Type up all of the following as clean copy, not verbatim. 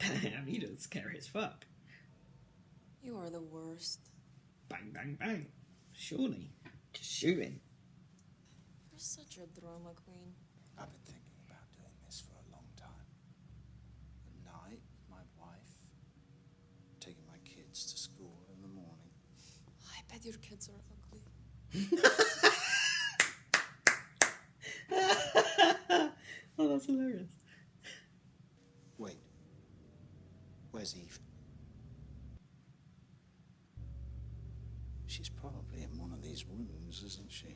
Damn, you look scary as fuck. You are the worst. Bang, bang, bang. Surely. Just shooting. You're such a drama queen. I've been thinking about doing this for a long time. At night with my wife, taking my kids to school in the morning. I bet your kids are ugly. Oh, that's hilarious. Wait. Where's Eve? She's probably in one of these rooms, isn't she?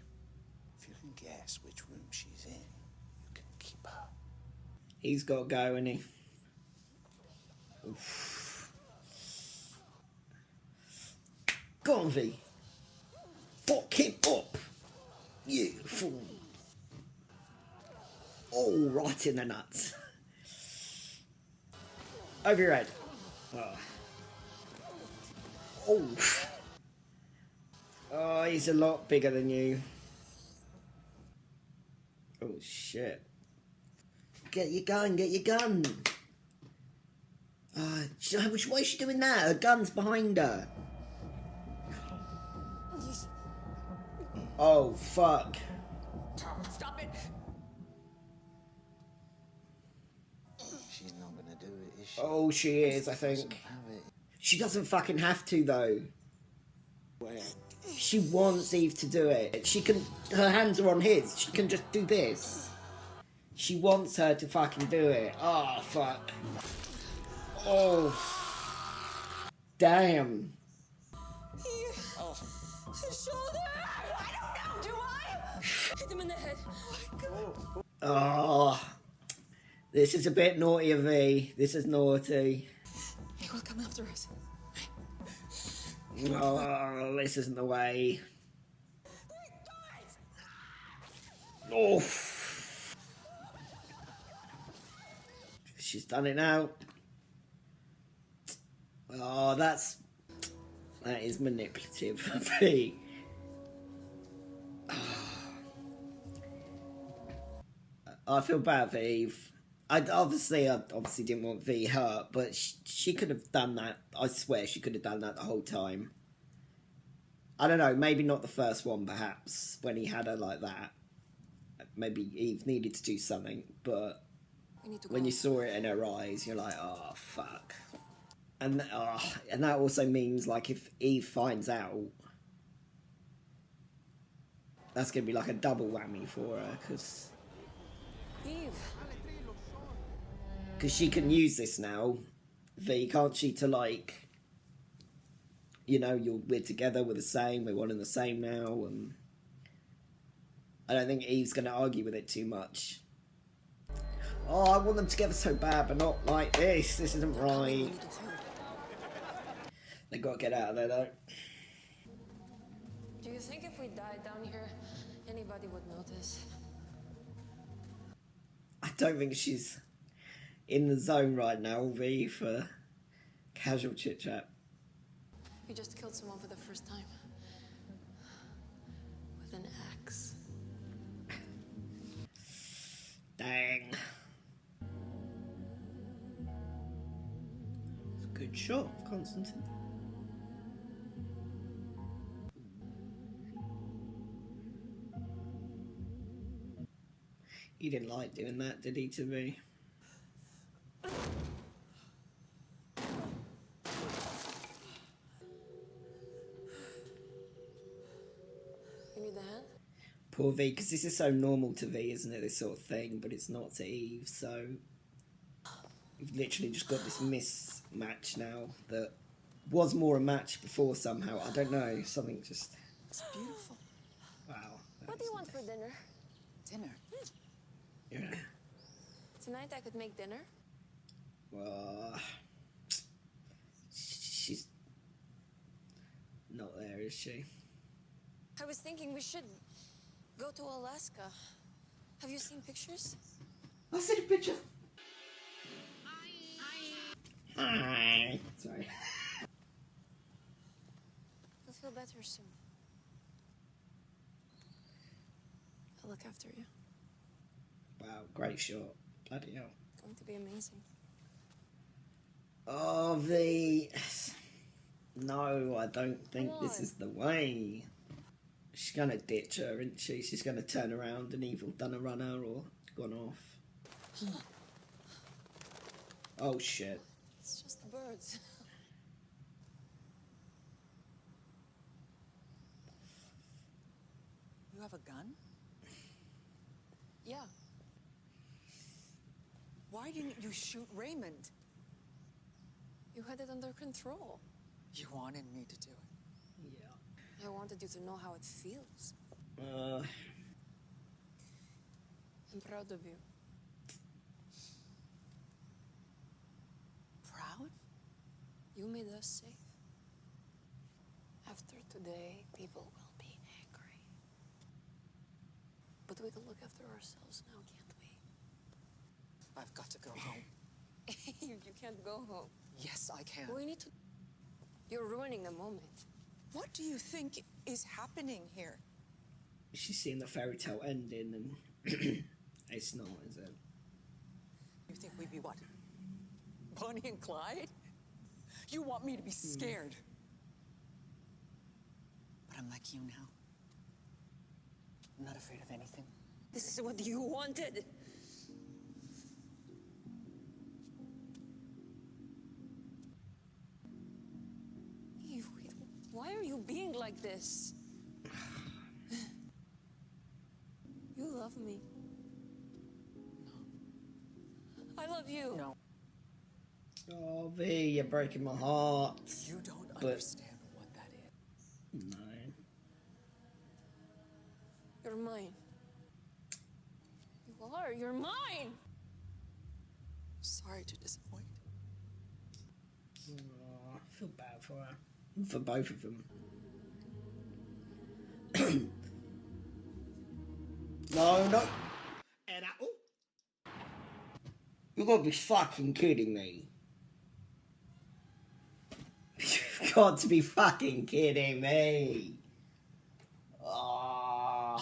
If you can guess which room she's in, you can keep her. He's got to go, isn't he? Oof. Go on, V. Fuck him up. You fool. Oh, right in the nuts. Over your head. Oh. Oh. Oh, he's a lot bigger than you. Oh, shit. Get your gun, get your gun. Why is she doing that? Her gun's behind her. Oh, fuck. Stop it! She's not gonna do it, is she? Oh, she is, I think. Have it. She doesn't fucking have to, though. Where? She wants Eve to do it. She can... Her hands are on his. She can just do this. She wants her to fucking do it. Oh, fuck. Oh. Damn. Oh. His shoulder! I don't know, do I? Hit him in the head. Oh. This is a bit naughty of V. This is naughty. He will come after us. Oh, this isn't the way. Oh. She's done it now. Oh, that is manipulative for V. I feel bad for Eve. I obviously didn't want V hurt, but she could have done that. I swear she could have done that the whole time. I don't know, maybe not the first one, perhaps, when he had her like that. Maybe Eve needed to do something, but when you saw it in her eyes, you're like, oh, fuck. And that also means, like, if Eve finds out, that's going to be like a double whammy for her, because Eve. she can use this now, V, can't she, to, like, you know, we're together, we're the same, we're one and the same now, and I don't think Eve's going to argue with it too much. Oh, I want them together so bad, but not like this. This isn't right. They got to get out of there, though. Do you think if we died down here, anybody would notice? I don't think she's in the zone right now, V, for casual chit-chat. We just killed someone for the first time. With an axe. Dang. Good shot, Constantine. He didn't like doing that, did he, to me? You need a hand? Poor V, because this is so normal to V, isn't it, this sort of thing, but it's not to Eve, so you've literally just got this mismatch now that was more a match before somehow. I don't know, something just... It's beautiful. Wow. What do you want for dinner? Dinner? Yeah. Tonight I could make dinner. Well, she's not there, is she? I was thinking we should go to Alaska. Have you seen pictures? I'll send a picture. Hi. Sorry. You'll feel better soon. I'll look after you. Wow, great shot. Bloody hell. It's going to be amazing. Oh, V. No, I don't think this is the way. She's gonna ditch her, isn't she? She's gonna turn around and either done a runner or gone off. Oh shit. It's just the birds. You have a gun? Yeah. Why didn't you shoot Raymond? You had it under control. You wanted me to do it. Yeah. I wanted you to know how it feels. I'm proud of you. Proud? You made us safe. After today, people will be angry. But we can look after ourselves now, can't we? I've got to go home. You can't go home. Yes, I can. We need to... You're ruining the moment. What do you think is happening here? She's seen the fairy tale ending and it's not, is it? You think we'd be what? Bonnie and Clyde? You want me to be scared. But I'm like you now. I'm not afraid of anything. This is what you wanted. Eve, why are you being like this? You love me. I love you. No, Oh, V, you're breaking my heart. you don't But- understand what that is. No. You're mine. You are. You're mine. Sorry to disappoint. Oh, I feel bad for her. For both of them. No. And you gotta be fucking kidding me. You've got to be fucking kidding me. Oh.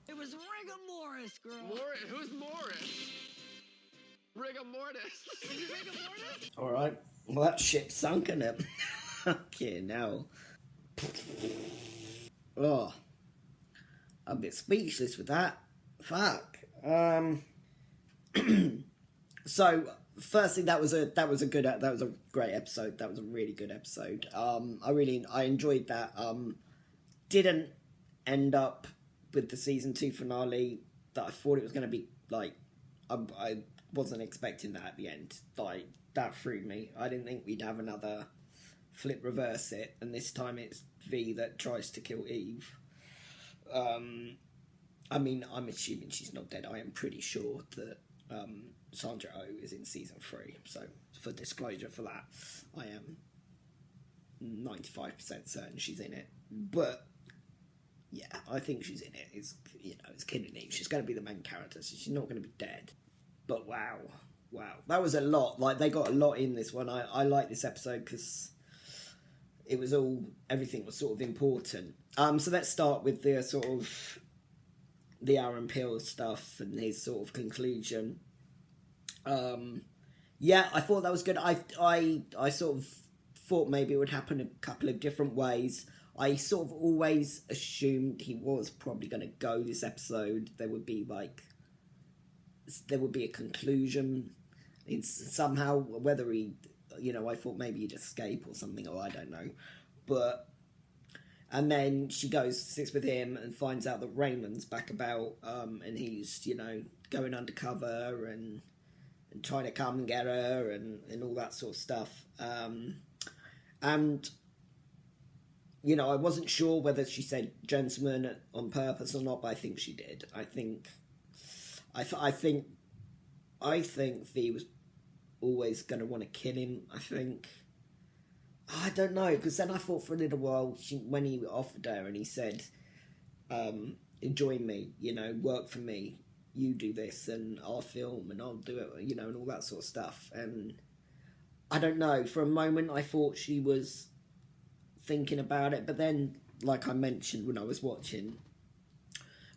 It was rigor mortis, girl. Who's Morris? Rigor mortis. Rigor mortis? Alright. Well, that ship's sunk, isn't it? Fucking hell. Oh. I'm a bit speechless with that. Fuck. So, firstly, that was a great episode. That was a really good episode. I enjoyed that. Didn't end up with the season 2 finale that I thought it was going to be. Like, I wasn't expecting that at the end. Like, that threw me. I didn't think we'd have another flip reverse it, and this time it's V that tries to kill Eve. I mean, I'm assuming she's not dead. I am pretty sure that Sandra Oh is in season 3. So, for disclosure for that, I am 95% certain she's in it. But yeah, I think she's in it. It's Killing Eve. She's going to be the main character, so she's not going to be dead. But wow, that was a lot. Like, they got a lot in this one. I like this episode because it was everything was sort of important. So let's start with the sort of the Aaron Peel stuff and his sort of conclusion. Yeah, I thought that was good. I sort of thought maybe it would happen a couple of different ways. I sort of always assumed he was probably going to go this episode. There would be a conclusion. It's somehow, whether he, I thought maybe he'd escape or something, or I don't know. And then she sits with him and finds out that Raymond's back about, and he's, going undercover and trying to come and get her and all that sort of stuff. And, I wasn't sure whether she said gentleman on purpose or not, but I think she did. I think V was always going to want to kill him, I think. I don't know, because then I thought for a little while, when he offered her and he said, join me, work for me, you do this and I'll film and I'll do it, and all that sort of stuff. And I don't know, for a moment I thought she was thinking about it, but then, like I mentioned when I was watching,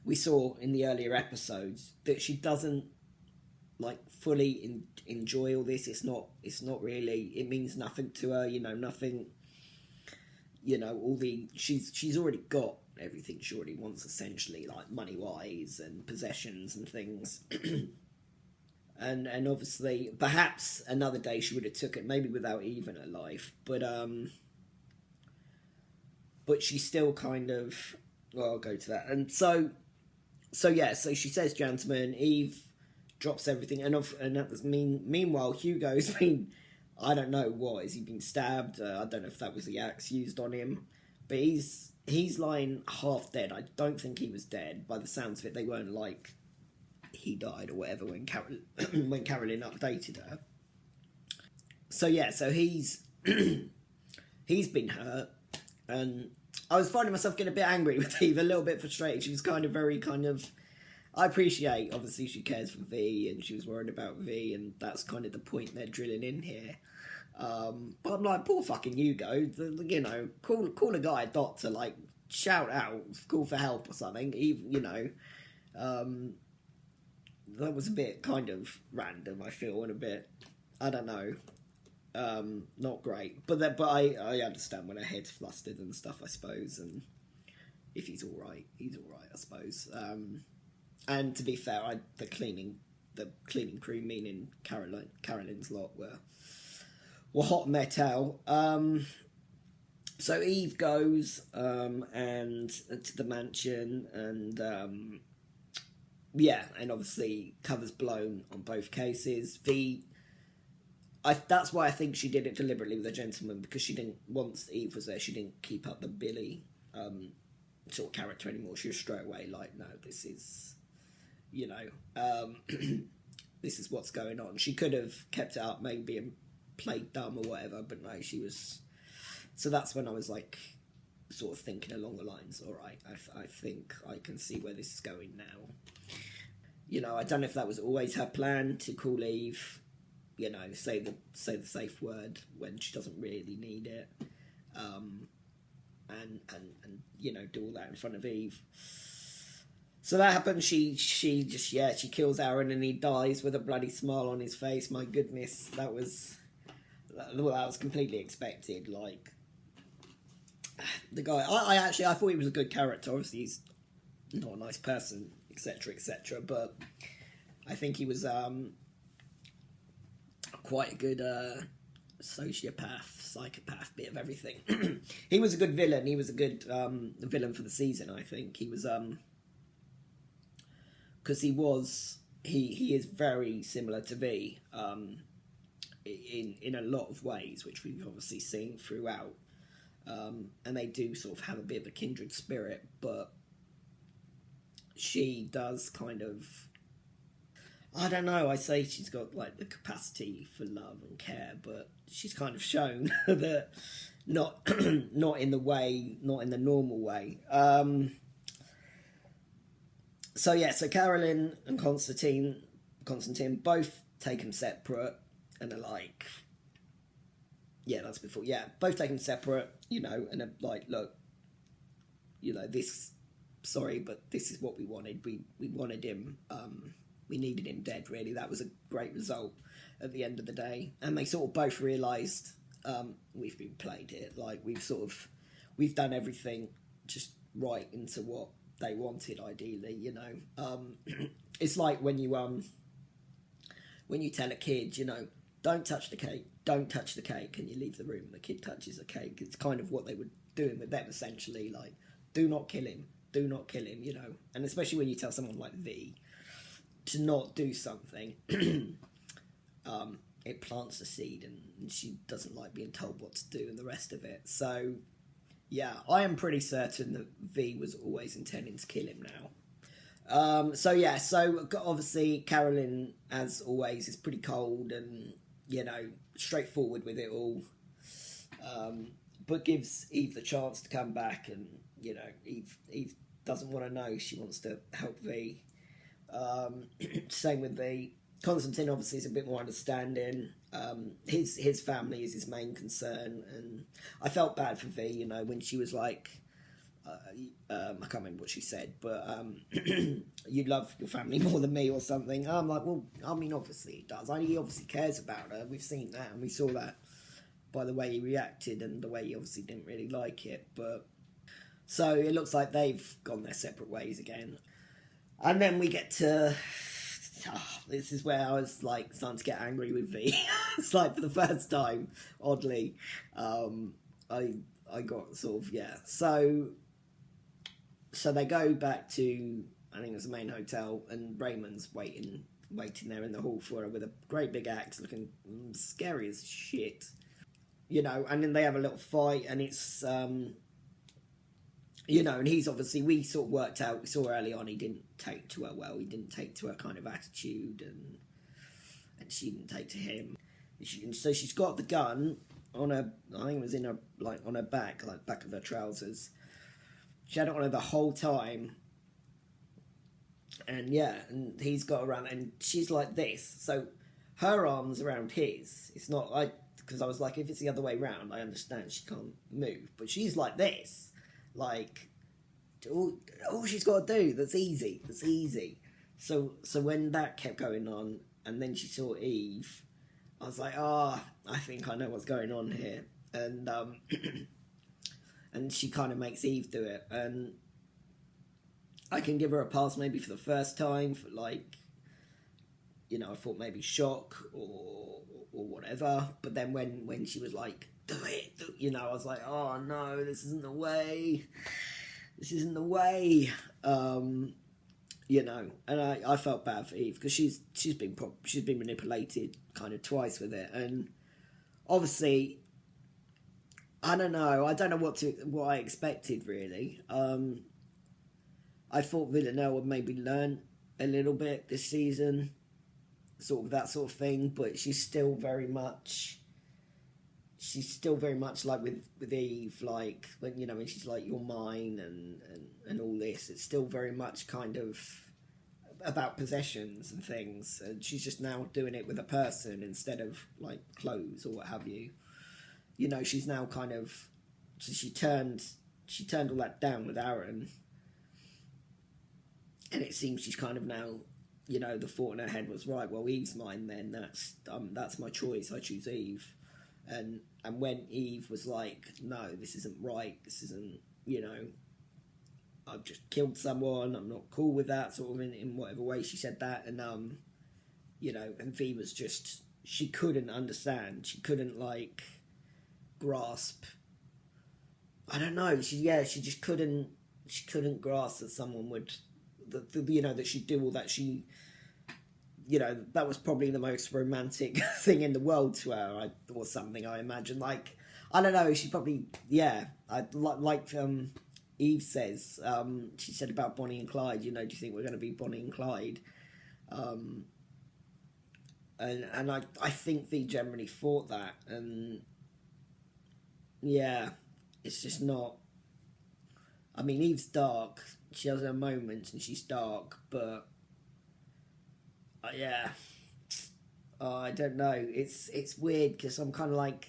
we saw in the earlier episodes that she doesn't like fully enjoy all this. It's not really, it means nothing to her, nothing, she's already got everything she already wants, essentially, like money wise and possessions and things. and obviously perhaps another day she would have took it, maybe without Eve in her life, but she still kind of, well, I'll go to that. And so she says, gentlemen, Eve drops everything, and that was meanwhile Hugo's been, I don't know what, has he been stabbed? I don't know if that was the axe used on him, but he's lying half dead. I don't think he was dead. By the sounds of it, they weren't like he died or whatever when when Carolyn updated her. So he's he's been hurt, and I was finding myself getting a bit angry with Eve, a little bit frustrated. She was kind of very I appreciate, obviously, she cares for V, and she was worried about V, and that's kind of the point they're drilling in here. But I'm like, poor fucking Hugo, call a guy a doctor, like, shout out, call for help or something, even, that was a bit kind of random, I feel, and a bit, I don't know, not great. But I understand when her head's flustered and stuff, I suppose, and if he's alright, I suppose. And to be fair, the cleaning crew, meaning Carolyn's lot, were hot metal. So Eve goes and to the mansion, and and obviously cover's blown on both cases. That's why I think she did it deliberately with a gentleman, because she didn't, once Eve was there, she didn't keep up the Billy sort of character anymore. She was straight away like, no, this is, this is what's going on. She could have kept it up maybe and played dumb or whatever, but no, she was. So that's when I was like, sort of thinking along the lines, all right, I think I can see where this is going now. I don't know if that was always her plan, to call Eve, say the safe word when she doesn't really need it, and do all that in front of Eve. So that happens. She kills Aaron, and he dies with a bloody smile on his face. My goodness, that was completely expected. Like, the guy, I thought he was a good character. Obviously, he's not a nice person, etc., but I think he was quite a good psychopath, bit of everything. He was a good villain. He was a good villain for the season, I think. He was because he is very similar to V in a lot of ways, which we've obviously seen throughout, and they do sort of have a bit of a kindred spirit, but she does kind of, I don't know, I say she's got like the capacity for love and care, but she's kind of shown that not in the normal way. So Carolyn and Constantine both taken separate, and are like, both taken separate, and are like, look, this, sorry, but this is what we wanted. We wanted him, we needed him dead, really. That was a great result at the end of the day. And they sort of both realised, we've been played here. Like, we've done everything just right into what they wanted, ideally, It's like when you tell a kid, don't touch the cake, and you leave the room and the kid touches the cake. It's kind of what they were doing with them, essentially, like, do not kill him, and especially when you tell someone like V to not do something, it plants a seed, and she doesn't like being told what to do and the rest of it. So yeah, I am pretty certain that V was always intending to kill him now. So obviously Carolyn, as always, is pretty cold and, straightforward with it all, but gives Eve the chance to come back, and, Eve doesn't want to know. She wants to help V. Same with V. Constantine obviously is a bit more understanding. His family is his main concern, and I felt bad for V, when she was like, I can't remember what she said, but you love your family more than me or something. I'm like, well, I mean, obviously he does. He obviously cares about her. We've seen that, and we saw that by the way he reacted and the way he obviously didn't really like it. But so it looks like they've gone their separate ways again. And then we get to... this is where I was like starting to get angry with V. It's like for the first time, oddly, I got sort of, yeah. So they go back to, I think it was the main hotel, and Raymond's waiting there in the hall for her with a great big axe, looking scary as shit. You know, and then they have a little fight, and it's, you know, and he's obviously, we sort of worked out, we saw early on he didn't take to her well, he didn't take to her kind of attitude, and she didn't take to him. So she's got the gun on her, I think it was in her, like, on her back, like, back of her trousers. She had it on her the whole time. And, yeah, and he's got around, and she's like this. So her arm's around his. It's not like, because I was like, if it's the other way round, I understand she can't move. But she's like this. Like, all she's got to do, that's easy. So when that kept going on, and then she saw Eve, I was like, I think I know what's going on here. And and she kind of makes Eve do it. And I can give her a pass maybe for the first time, for like, you know, I thought maybe shock or whatever. But then when she was like, do it, you know, I was like, oh no, this isn't the way. You know, and I felt bad for Eve because she's been manipulated kind of twice with it, and obviously, I don't know what I expected really. I thought Villanelle would maybe learn a little bit this season, sort of that sort of thing, but she's still very much like with Eve, like when, you know, when she's like, you're mine and all this, it's still very much kind of about possessions and things, and she's just now doing it with a person instead of like clothes or what have you. You know, she's now kind of, so she turned all that down with Aaron, and it seems she's kind of now, you know, the thought in her head was, right, well, Eve's mine then, that's my choice, I choose Eve. And when Eve was like, no, this isn't right, this isn't, you know, I've just killed someone, I'm not cool with that, sort of in whatever way she said that, and you know, and V was just, she couldn't understand, she couldn't like grasp, I don't know, she just couldn't grasp that someone would, you know, that she'd do all that. She, you know, that was probably the most romantic thing in the world to her, or something, I imagine. Like, I don't know, she probably, yeah, like Eve says, she said about Bonnie and Clyde, you know, do you think we're going to be Bonnie and Clyde? And I think they generally thought that, and yeah, it's just not, I mean, Eve's dark, she has her moments and she's dark, but yeah, I don't know, it's weird, because I'm kind of like,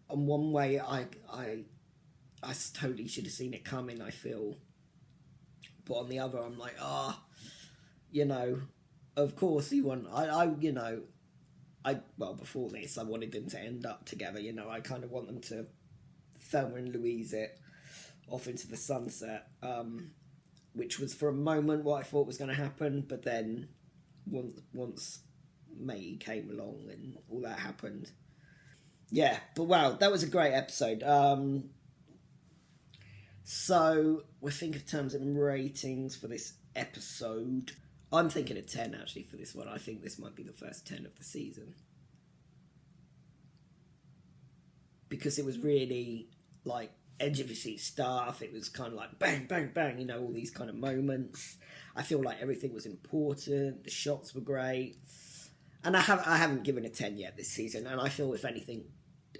on one way, I totally should have seen it coming, I feel, but on the other, I'm like, you know, of course you want, you know, well, before this, I wanted them to end up together, you know, I kind of want them to Thelma and Louise it off into the sunset, which was for a moment what I thought was going to happen, but then once May came along and all that happened, yeah, but wow, that was a great episode. So we're thinking in terms of ratings for this episode. I'm thinking a 10 actually for this one. I think this might be the first 10 of the season, because it was really like edge of your seat stuff. It was kind of like bang, bang, bang, you know, all these kind of moments. I feel like everything was important. The shots were great. And I haven't given a 10 yet this season. And I feel if anything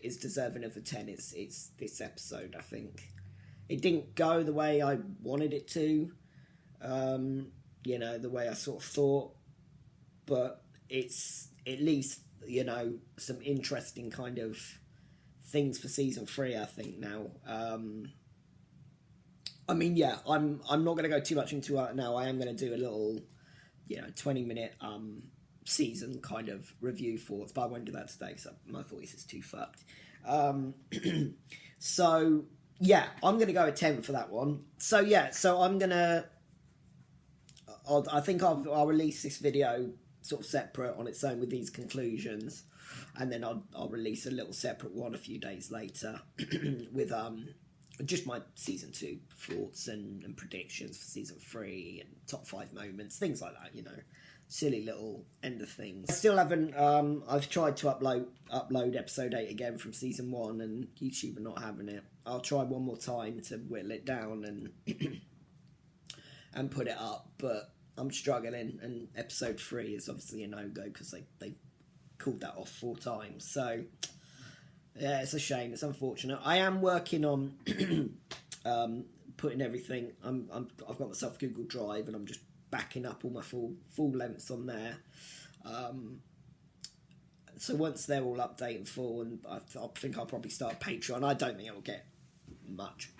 is deserving of a 10, it's this episode, I think. It didn't go the way I wanted it to. You know, the way I sort of thought. But it's at least, you know, some interesting kind of things for season 3, I think, now. I mean, yeah, I'm not going to go too much into it now. I am going to do a little, 20-minute season kind of review thoughts, but I won't do that today because my voice is too fucked. So yeah, I'm going to go a 10 for that one. So yeah, so I'm going to, I think I'll release this video sort of separate on its own with these conclusions, and then I'll release a little separate one a few days later with just my season 2 thoughts and predictions for season 3 and top 5 moments, things like that, silly little end of things. I still haven't I've tried to upload episode 8 again from season 1, and YouTube are not having it. I'll try one more time to whittle it down and and put it up, but I'm struggling, and episode 3 is obviously a no-go because they called that off 4 times. So yeah, it's a shame. It's unfortunate. I am working on putting everything. I've got myself Google Drive, and I'm just backing up all my full lengths on there. So once they're all updated full, and I think I'll probably start Patreon. I don't think it'll get much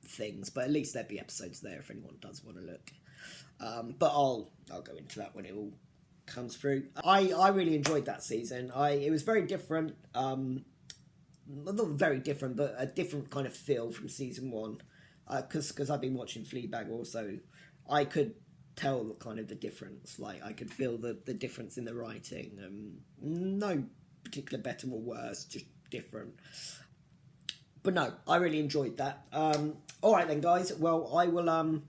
things, but at least there'll be episodes there if anyone does want to look. But I'll go into that when it all comes through. I really enjoyed that season. It was very different. Not very different, but a different kind of feel from season 1. Because I've been watching Fleabag also, I could tell kind of the difference. Like, I could feel the difference in the writing. No particular better or worse, just different. But no, I really enjoyed that. All right then, guys. Well, I will.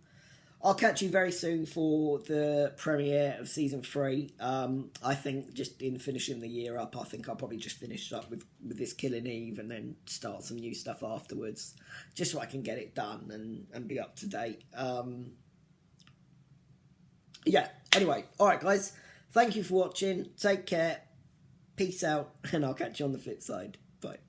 I'll catch you very soon for the premiere of season 3. I think just in finishing the year up, I think I'll probably just finish up with this Killing Eve and then start some new stuff afterwards, just so I can get it done and be up to date. Yeah, anyway, all right, guys. Thank you for watching. Take care. Peace out, and I'll catch you on the flip side. Bye.